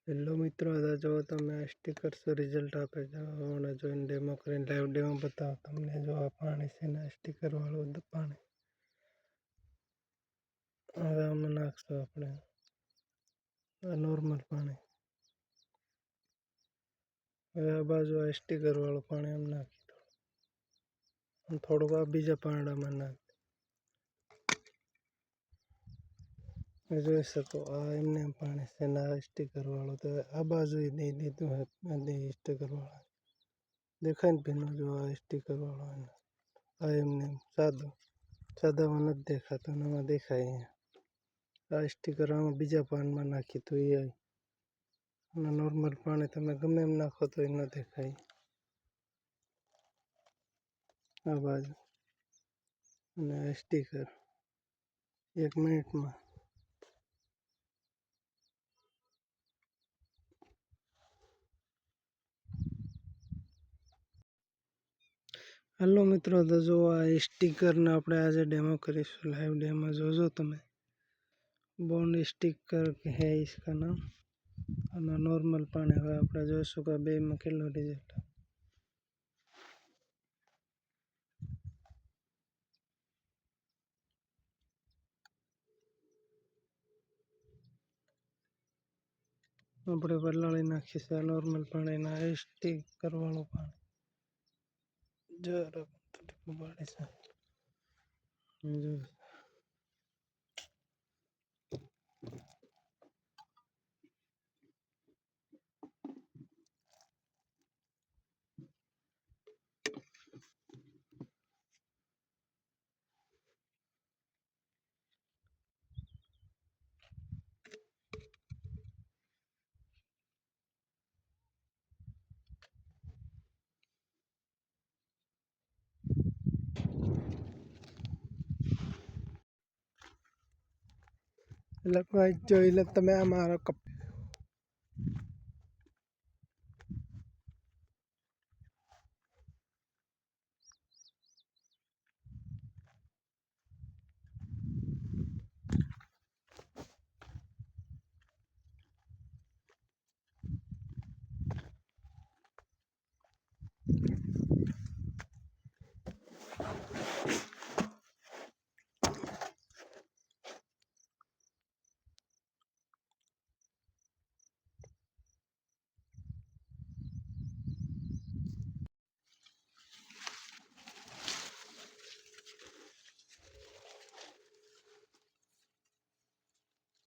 Hello મિત્રો, જો તમે આ સ્ટીકર્સ રિઝલ્ટ આપે જવાના જોઈને ડેમો કરીને લાઈવ ડેમો બતાવો તમને. જો આ પાણી છે ને સ્ટીકર વાળું પાણી. હવે આમાં નાખશું આપણે આ નોર્મલ પાણી. હવે આ બાજુ આ સ્ટીકર વાળું પાણી એમ નાખી દો. થોડુંક આ બીજા પાંડામાં નાખી જોઈ શકો. આ એમને પાણી છે ને આ સ્ટીકર વાળું. તો આ બાજુ દઈ દીધું સ્ટીકર વાળા. દેખાય ને ભીનું? જો આ સ્ટીકર વાળો. આ એમને સાદામાં નથી દેખાતું, આમાં દેખાય. અહીંયા આ સ્ટીકર આમાં બીજા પાનમાં નાખી તો એ અને નોર્મલ પાણી તમે ગમે એમ નાખો તો એ ન દેખાય. આ બાજુ અને આ સ્ટીકર 1 મિનિટમાં. હેલો મિત્રો, તો જો આ સ્ટીકરને આપણે આજે ડેમો કરીશું, લાઈવ ડેમો જોજો તમે. બોન્ડ સ્ટીકર હે इसका नाम. અને નોર્મલ પાણી. હવે આપણે જોઈશું કે બેમાં કેટલું રિઝલ્ટ. આપણે પલાળી નાખીશું આ નોર્મલ પાણીના સ્ટીકર વાળું પાણી. જરાક ઉબાડી છે. એટલે જોઈ લે તમે. આ મારો કપ